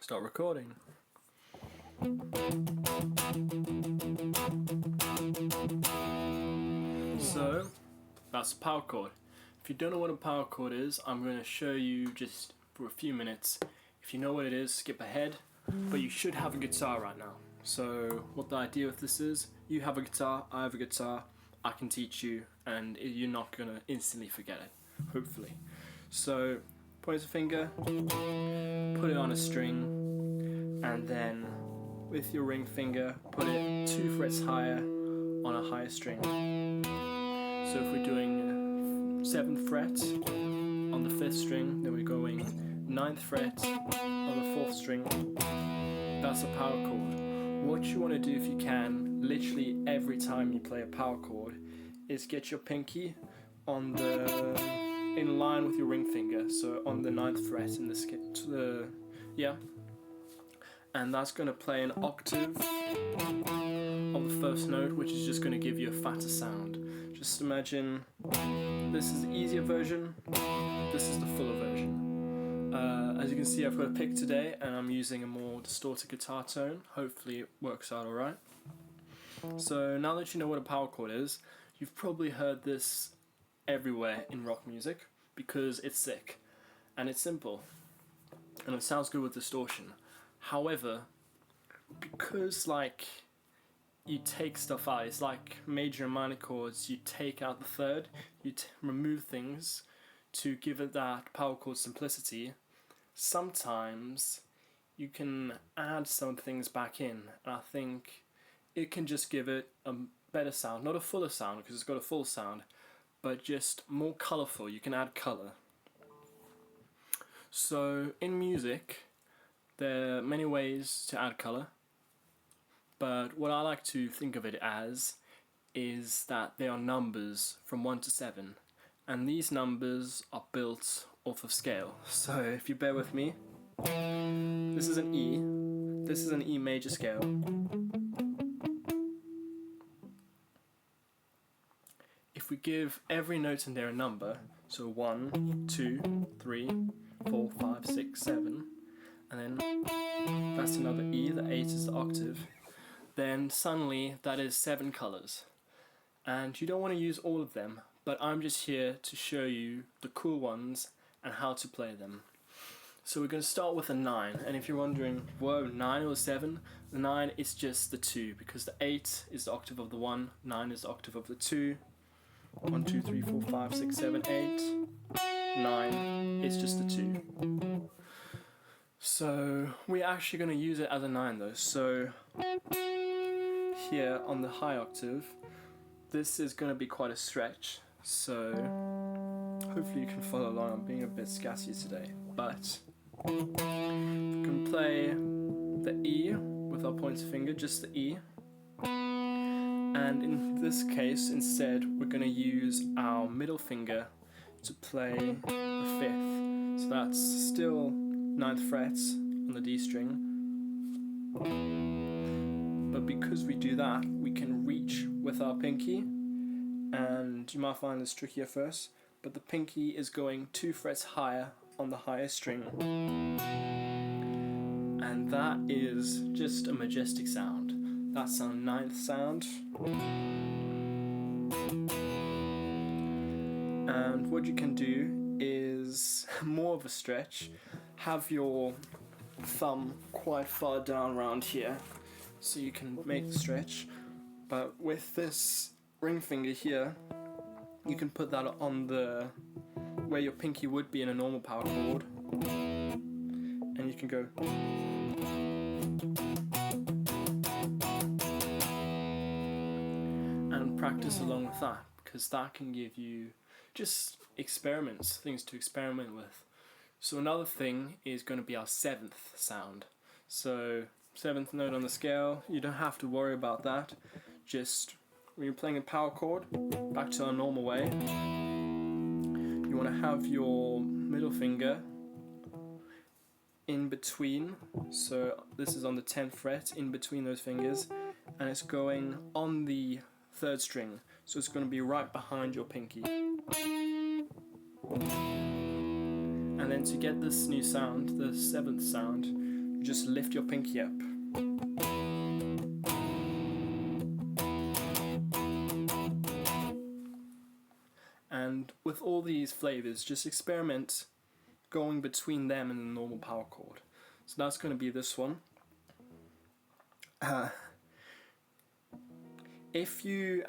Start recording. So, that's a power chord. If you don't know what a power chord is, I'm going to show you just for a few minutes. If you know what it is, skip ahead, but you should have a guitar right now. So, what the idea with this is, you have a guitar, I have a guitar, I can teach you, and you're not going to instantly forget it, hopefully. So, point a finger, put it on a string, and then with your ring finger, put it 2 frets higher on a higher string. So if we're doing 7th fret on the 5th string, then we're going 9th fret on the 4th string. That's a power chord. What you want to do if you can, literally every time you play a power chord, is get your pinky on in line with your ring finger, so on the 9th fret in and that's going to play an octave of the first note, which is just going to give you a fatter sound. Just imagine this is the easier version, this is the fuller version. As you can see, I've got a pick today and I'm using a more distorted guitar tone. Hopefully it works out alright. So now that you know what a power chord is, you've probably heard this everywhere in rock music because it's sick and it's simple and it sounds good with distortion. However, because you take stuff out, it's like major and minor chords, you take out the third, you remove things to give it that power chord simplicity. Sometimes you can add some things back in, and I think it can just give it a better sound, not a fuller sound because it's got a full sound, but just more colourful. You can add colour. So in music, there are many ways to add colour, but what I like to think of it as is that they are numbers from 1 to 7, and these numbers are built off of scale. So if you bear with me, this is an E major scale. If we give every note in there a number, so 1, 2, 3, 4, 5, 6, 7, and then that's another E, the 8 is the octave, then suddenly that is 7 colours. And you don't want to use all of them, but I'm just here to show you the cool ones and how to play them. So we're going to start with a 9, and if you're wondering, whoa, 9 or 7? The 9 is just the 2, because the 8 is the octave of the 1, 9 is the octave of the 2, 1, 2, 3, 4, 5, 6, 7, 8, 9 is just the 2. So we're actually going to use it as a 9 though. So here on the high octave, this is going to be quite a stretch. So hopefully you can follow along. I'm being a bit scatty today, but we can play the E with our pointer finger, just the E. And in this case, instead, we're going to use our middle finger to play the 5th. So that's still 9th frets on the D string. But because we do that, we can reach with our pinky, and you might find this tricky at first, but the pinky is going 2 frets higher on the higher string. And that is just a majestic sound. That's our 9th sound. And what you can do is more of a stretch. Have your thumb quite far down around here so you can make the stretch. But with this ring finger here, you can put that on where your pinky would be in a normal power chord. And you can go. And practice along with that, because that can give you just things to experiment with. So another thing is going to be our 7th sound. So 7th note on the scale, you don't have to worry about that. Just when you're playing a power chord, back to our normal way, you want to have your middle finger in between. So this is on the 10th fret, in between those fingers, and it's going on the 3rd string, so it's going to be right behind your pinky. And then to get this new sound, the 7th sound, just lift your pinky up. And with all these flavors, just experiment going between them and the normal power chord. So that's going to be this one. If you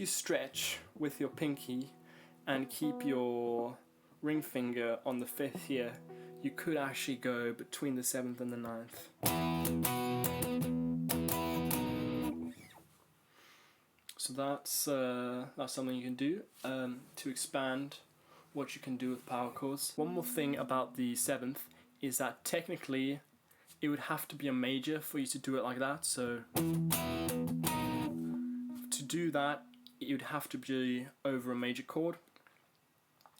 stretch with your pinky and keep your ring finger on the 5th here, you could actually go between the 7th and the 9th. So that's something you can do to expand what you can do with power chords. One more thing about the 7th is that technically it would have to be a major for you to do it like that. So to do that, you'd have to be over a major chord.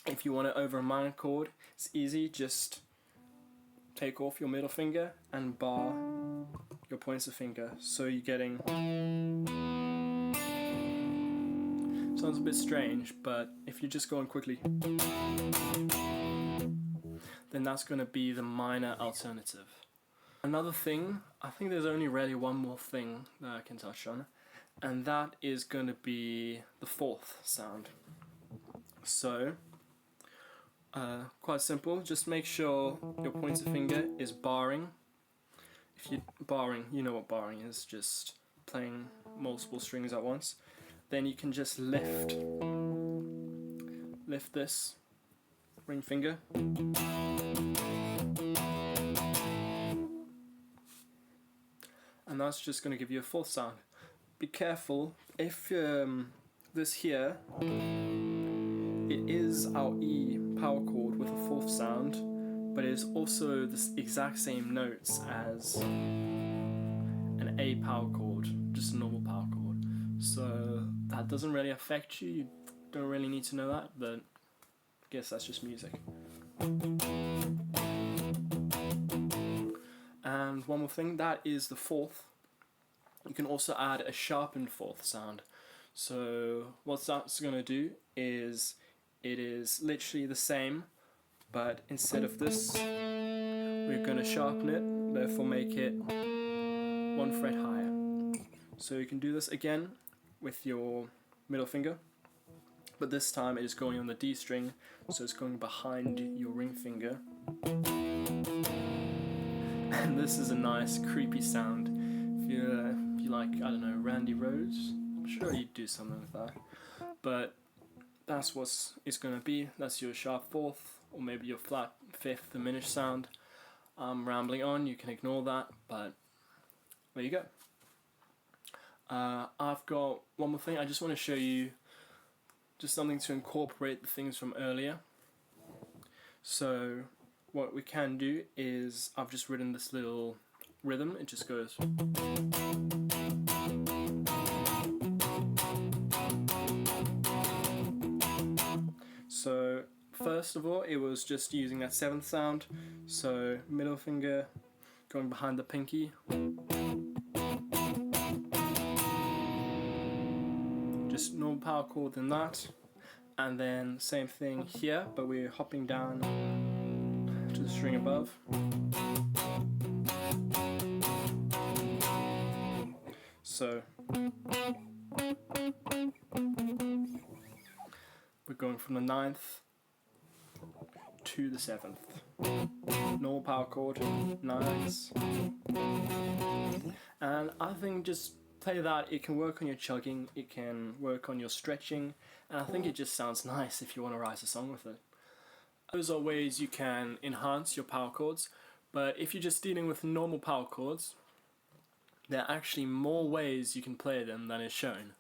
If you want it over a minor chord, it's easy. Just take off your middle finger and bar your pointer finger. So you're getting... Sounds a bit strange, but if you're just going quickly, then that's going to be the minor alternative. Another thing, I think there's only really one more thing that I can touch on, and that is going to be the 4th sound. So, quite simple, just make sure your pointer finger is barring. If you're barring, you know what barring is, just playing multiple strings at once. Then you can just lift this ring finger, and that's just going to give you a 4th sound. Be careful, if this here, it is our E power chord with a 4th sound, but it is also the exact same notes as an A power chord, just a normal power chord. So that doesn't really affect you, you don't really need to know that, but I guess that's just music. And one more thing, that is the 4th. You can also add a sharpened 4th sound. So what that's going to do is, it is literally the same, but instead of this, we're going to sharpen it, therefore make it 1 fret higher. So you can do this again with your middle finger, but this time it is going on the D string, so it's going behind your ring finger. And this is a nice creepy sound. If you like, I don't know, Randy Rhoads, I'm sure you'd do something with that. But that's what it's going to be. That's your sharp 4th, or maybe your flat 5th diminished sound. I'm rambling on, you can ignore that, but there you go. I've got one more thing. I just want to show you just something to incorporate the things from earlier. So what we can do is, I've just written this little rhythm. It just goes. So first of all, it was just using that 7th sound. So middle finger going behind the pinky. Just normal power chord than that, and then same thing here, but we're hopping down to the string above. So we're going from the 9th to the 7th. Normal power chord, nice. And I think just play that. It can work on your chugging, it can work on your stretching, and I think it just sounds nice if you want to write a song with it. Those are ways you can enhance your power chords, but if you're just dealing with normal power chords, there are actually more ways you can play them than is shown.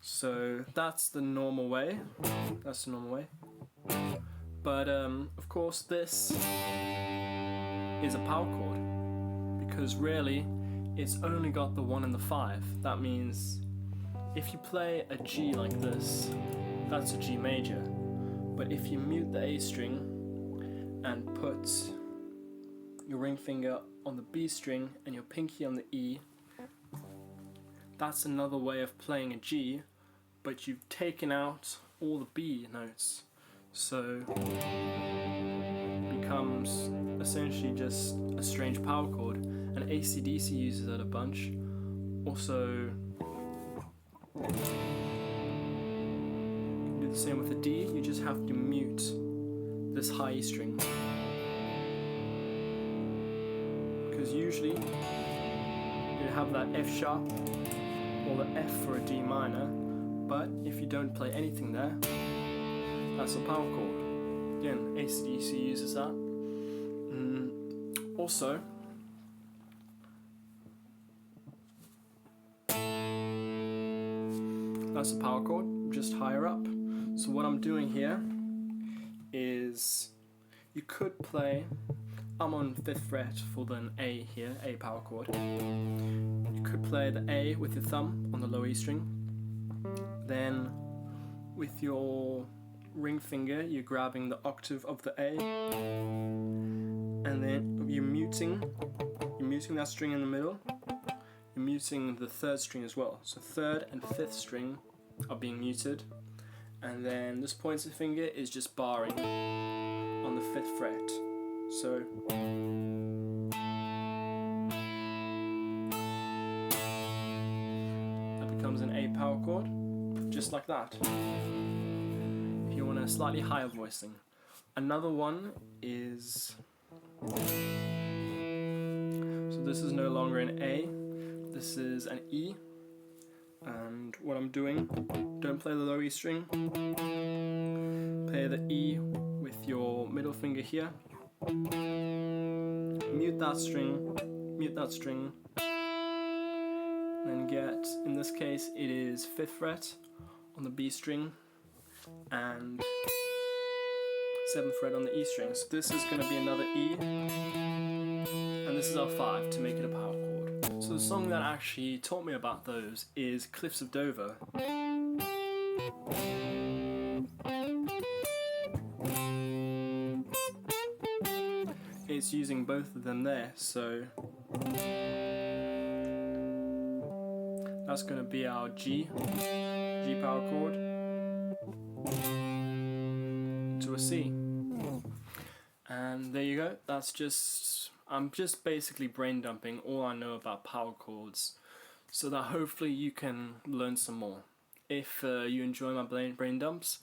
So that's the normal way. That's the normal way. But of course this is a power chord, because really it's only got the 1 and the 5. That means if you play a G like this, that's a G major. But if you mute the A string and put your ring finger on the B string and your pinky on the E, that's another way of playing a G, but you've taken out all the B notes. So it becomes essentially just a strange power chord, and AC/DC uses it a bunch. Also, you can do the same with the D. You just have to mute this high E string, because usually you have that F sharp or the F for a D minor, but if you don't play anything there, that's a power chord. Again, AC/DC uses that. Also, that's a power chord, just higher up. So what I'm doing here is, you could play, I'm on 5th fret for the A here, A power chord. You could play the A with your thumb on the low E string. Then with your ring finger, you're grabbing the octave of the A, and then you're muting that string in the middle. You're muting the 3rd string as well. So 3rd and 5th string are being muted, and then this pointer finger is just barring on the 5th fret. So that becomes an A power chord, just like that. If you want a slightly higher voicing. Another one is, so this is no longer an A, this is an E, and what I'm doing, don't play the low E string, play the E with your middle finger here, mute that string, then get, in this case it is 5th fret on the B string, and 7th fret on the E string. So this is going to be another E, and this is our 5 to make it a power chord. So the song that actually taught me about those is Cliffs of Dover. It's using both of them there, so that's going to be our G power chord to a C. And there you go. That's just, I'm just basically brain dumping all I know about power chords, so that hopefully you can learn some more. If you enjoy my brain dumps,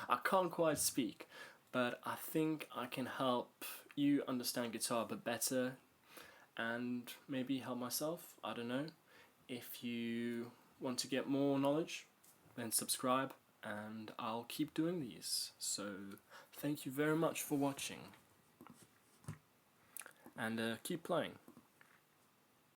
I can't quite speak, but I think I can help you understand guitar a bit better, and maybe help myself, I don't know. If you want to get more knowledge, then subscribe, and I'll keep doing these. So thank you very much for watching, and keep playing.